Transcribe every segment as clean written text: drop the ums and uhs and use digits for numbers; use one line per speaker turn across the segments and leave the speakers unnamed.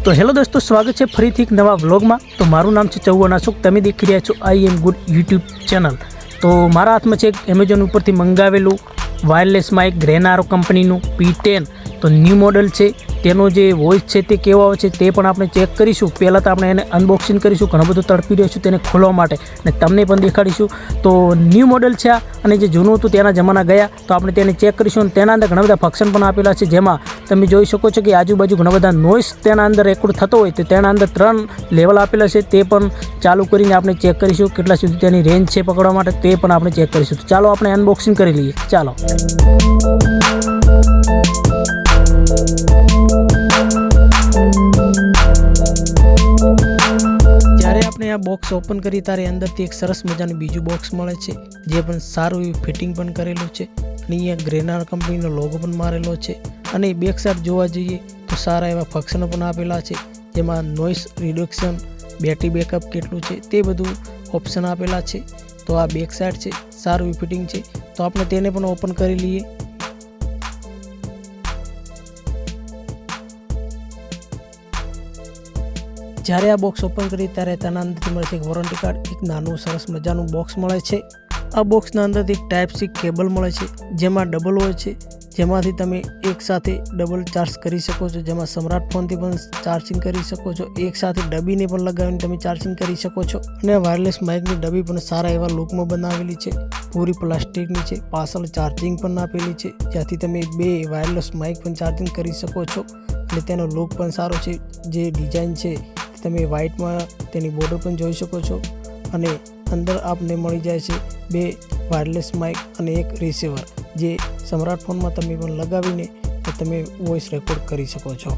तो हेलो दोस्तों, स्वागत है फरीथी एक नवा व्लॉग में। तो मारू नाम है चौहान अशोक, तमे देखी रह्या छो I am good YouTube channel. तो मारा हाथ में एक एमेजॉन पर मंगावेलू वायरलेस माइक ग्रेनारो कंपनी P10। तो न्यू मॉडल है, तेनो जे वॉइस है ते केवा होय ते पण आपणे चेक करीशुं। पहला तो आपणे एने अनबॉक्सिंग करीशुं, घणो बधो तड़पी रह्यो छुं तेने खोलवा माटे ने तमने पण देखाडीशुं। तो न्यू मॉडल है अने जे जूनुं हतुं तेना जमाना गया तो आपणे तेने चेक करीशुं। अने तेना अंदर घणा बधा फंक्शन पण आपेला छे, जेमां तमे जोई शको छो कि आजूबाजू घणा बधा नॉइस तेना अंदर रेकॉर्ड थतो होय तो तेना अंदर 3 लेवल आपेला छे, ते पण चालू करीने आपणे चेक करीशुं। केटला सुधी तेनी रेंज छे पकड़वा माटे ते पण आपणे चेक करीशुं। तो चालो आपणे अनबॉक्सिंग करी लईए। चालो જ્યારે આપણે આ બોક્સ ઓપન કરી ત્યારે અંદરથી એક સરસ મજાનું બીજું બોક્સ મળે છે, જે પણ સારું એવું ફિટિંગ પણ કરેલું છે અને અહીંયા ગ્રેનાર કંપનીનો લોગો પણ મારેલો છે। અને બેક સાઈડ જોવા જઈએ તો સારા એવા ફંક્શનો પણ આપેલા છે, જેમાં નોઇસ રિડક્શન, બેટરી બેકઅપ કેટલું છે તે બધું ઓપ્શન આપેલા છે। તો આ બેક સાઈડ છે, સારું એવું ફિટિંગ છે। તો આપણે તેને પણ ઓપન કરી લઈએ। જ્યારે આ બોક્સ ઓપન કરી ત્યારે તેના અંદરથી મળે છે એક વોરંટી કાર્ડ, એક નાનું સરસ મજાનું બોક્સ મળે છે। આ બોક્સના અંદરથી એક ટાઈપ સી કેબલ મળે છે, જેમાં ડબલ હોય છે, જેમાંથી તમે એક સાથે ડબલ ચાર્જ કરી શકો છો, જેમાં સ્માર્ટ ફોનથી પણ ચાર્જિંગ કરી શકો છો, એક સાથે ડબ્બીને પણ લગાવીને તમે ચાર્જિંગ કરી શકો છો। અને વાયરલેસ માઇકની ડબ્બી પણ સારા એવા લુકમાં બનાવેલી છે, પૂરી પ્લાસ્ટિકની છે, પાછળ ચાર્જિંગ પણ આપેલી છે, જ્યાંથી તમે 2 વાયરલેસ માઇક પણ ચાર્જિંગ કરી શકો છો। અને તેનો લુક પણ સારો છે, જે ડિઝાઇન છે તમે વ્હાઇટમાં તેની બોર્ડર પણ જોઈ શકો છો। અને અંદર આપને મળી જાય છે 2 વાયરલેસ માઇક અને એક રિસીવર, જે સ્માર્ટફોનમાં તમે પણ લગાવીને તમે વોઇસ રેકોર્ડ કરી શકો છો।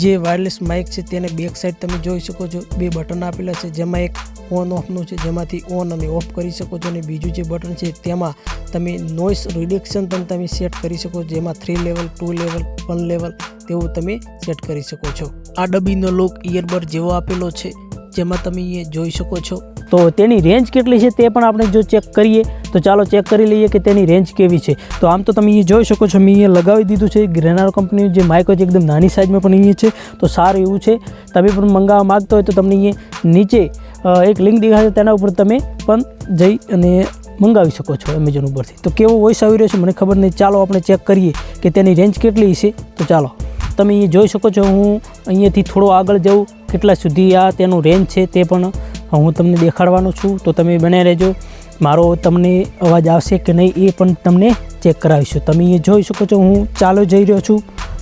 જે વાયરલેસ માઇક છે તેને બેક સાઈડ તમે જોઈ શકો છો 2 બટન આપેલા છે, જેમાં એક ઓન ઓફનું છે, જેમાંથી ઓન અને ઓફ કરી શકો છો, અને બીજું જે બટન છે તેમાં તમે નોઇસ રિડક્શન પણ તમે સેટ કરી શકો છો, જેમાં 3 લેવલ, 2 લેવલ, 1 લેવલ તેવું તમે સેટ કરી શકો છો। આ ડબ્બીનો લુક ઇયરબડ જેવો આપેલો છે, જેમાં તમે એ જોઈ શકો છો। તો તેની રેન્જ કેટલી છે તે પણ આપણે જો ચેક કરીએ તો ચાલો ચેક કરી લઈએ કે તેની રેન્જ કેવી છે। તો આમ તો તમે એ જોઈ શકો છો, મેં અહીંયા લગાવી દીધું છે। ગ્રેનારો કંપનીનું જે માઇક છે એકદમ નાની સાઇઝમાં પણ અહીંયા છે, તો સારું એવું છે। તમે પણ મંગાવવા માગતો હોય તો તમને અહીંયા નીચે એક લિંક દેખાશે, તેના ઉપર તમે પણ જઈ અને મંગાવી શકો છો એમેઝોન ઉપરથી। તો કેવો વોઇસ આવી રહ્યો છે મને ખબર નહીં, ચાલો આપણે ચેક કરીએ કે તેની રેન્જ કેટલી છે। તો ચાલો તમે અહીંયા જોઈ શકો છો, હું અહીંયાથી થોડો આગળ જાઉં, કેટલા સુધી આ તેનું રેન્જ છે તે પણ હું તમને દેખાડવાનો છું। તો તમે બને રહેજો, મારો તમને અવાજ આવશે કે નહીં એ પણ તમને ચેક કરાવીશું। તમે અહીંયા જોઈ શકો છો, હું ચાલો જઈ રહ્યો છું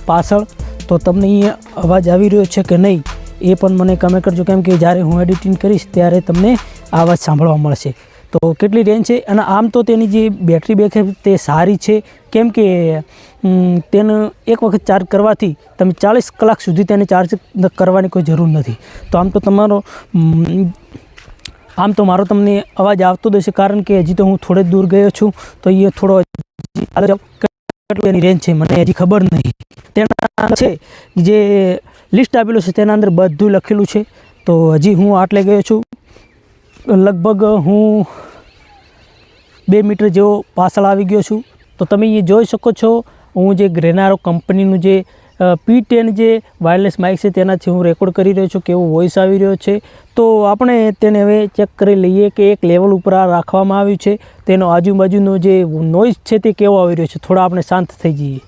પાછળ, તો તમને અહીંયા અવાજ આવી રહ્યો છે કે નહીં એ પણ મને કમેન્ટ કરજો, કેમ કે જ્યારે હું એડિટિંગ કરીશ ત્યારે તમને અવાજ સાંભળવા મળશે। તો કેટલી રેન્જ છે, અને આમ તો તેની જે બેટરી બેકઅપ તે સારી છે, કેમ કે તેને એક વખત ચાર્જ કરવાથી તમે 40 કલાક સુધી તેને ચાર્જ કરવાની કોઈ જરૂર નથી। તો આમ તો મારો તમને અવાજ આવતો જ હશે, કારણ કે હજી તો હું થોડે દૂર ગયો છું, તો એ થોડો કેટલી રેન્જ છે મને હજી ખબર નહીં। તેના છે જે લિસ્ટ આપેલું છે તેના અંદર બધું લખેલું છે। તો હજી હું આટલે ગયો છું, લગભગ હું 2 મીટર જેવો પાછળ આવી ગયો છું। તો તમે એ જોઈ શકો છો, હું જે ગ્રેનારો કંપનીનું જે P10 જે વાયરલેસ માઇક છે તેનાથી હું રેકોર્ડ કરી રહ્યો છું, કેવો વોઇસ આવી રહ્યો છે। તો આપણે તેને હવે ચેક કરી લઈએ કે એક લેવલ ઉપર આ રાખવામાં આવ્યું છે, તેનો આજુબાજુનો જે નોઇઝ છે તે કેવો આવી રહ્યો છે। થોડા આપણે શાંત થઈ જઈએ।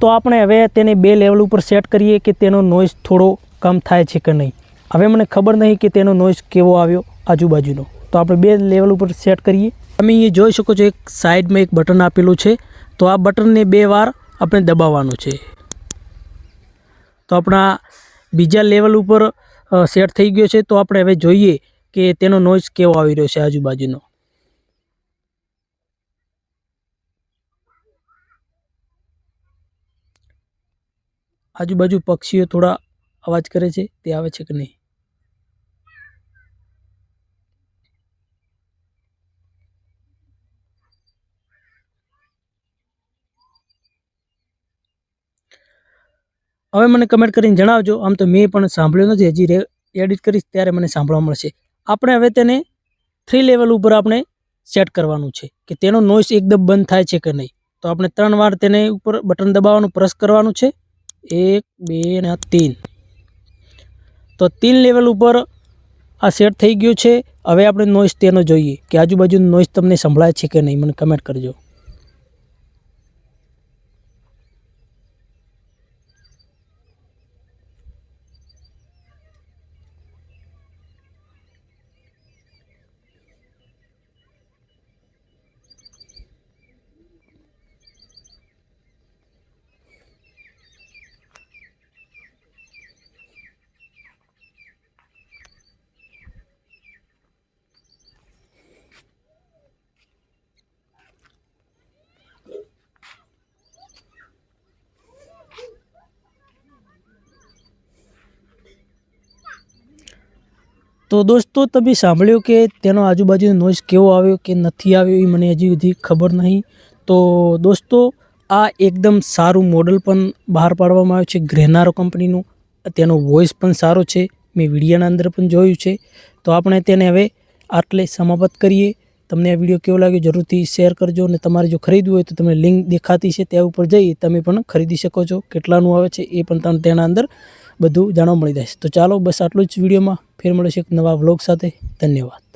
તો આપણે હવે તેને 2 લેવલ ઉપર સેટ કરીએ કે તેનો નોઇઝ થોડો કમ થાય છે કે નહીં। હવે મને ખબર નહીં કે તેનો નોઇઝ કેવો આવ્યો આજુબાજુનો, તો આપણે 2 લેવલ ઉપર સેટ કરીએ। તમે અહીંયા જોઈ શકો છો, એક સાઈડમાં એક બટન આપેલું છે, તો આ બટનને 2 વાર આપણે દબાવવાનું છે। તો આપણા બીજા લેવલ ઉપર સેટ થઈ ગયો છે। તો આપણે હવે જોઈએ કે તેનો નોઇઝ કેવો આવી રહ્યો છે આજુબાજુનો। આજુબાજુ પક્ષીઓ થોડા અવાજ કરે છે, તે આવે છે કે નહીં। હવે મને કમેન્ટ કરીને જણાવજો। આમ તો મેં પણ સાંભળ્યું નથી, હજી એડિટ કરીશ ત્યારે મને સાંભળવા મળશે। આપણે હવે તેને 3 લેવલ ઉપર આપણે સેટ કરવાનું છે કે તેનો નોઇસ એકદમ બંધ થાય છે કે નહીં. તો આપણે 3 વાર તેને ઉપર બટન દબાવવાનું, પ્રેસ કરવાનું છે. 1 2 અને 3. તો 3 લેવલ ઉપર આ સેટ થઈ ગયું છે. હવે આપણે નોઇસ તેનો જોઈએ કે આજુબાજુનો નોઇસ તમને સંભળાય છે કે નહીં. મને કમેન્ટ કરજો. તો દોસ્તો તમે સાંભળ્યું કે તેનો આજુબાજુનો નોઇઝ કેવો આવ્યો કે નથી આવ્યો એ મને હજી સુધી ખબર નહીં. તો દોસ્તો આ એકદમ સારું મોડલ પણ બહાર પાડવામાં આવ્યું છે ગ્રેનારો કંપનીનું. તેનો વોઇસ પણ સારો છે, મેં વિડીયોના અંદર પણ જોયું છે. તો આપણે તેને હવે આટલે સમાપ્ત કરીએ. તમને આ વિડીયો કેવો લાગ્યો જરૂરથી શેર કરજો, અને તમારે જો ખરીદવું હોય તો તમને લિંક દેખાતી છે ત્યાં ઉપર જઈ તમે પણ ખરીદી શકો છો. કેટલાનું આવે છે એ પણ તમને તેના અંદર બધું જાણવા મળી જશે. તો ચાલો બસ આટલું જ વિડીયોમાં. ફેર મળીશું એક નવા વ્લોગ સાથે. ધન્યવાદ.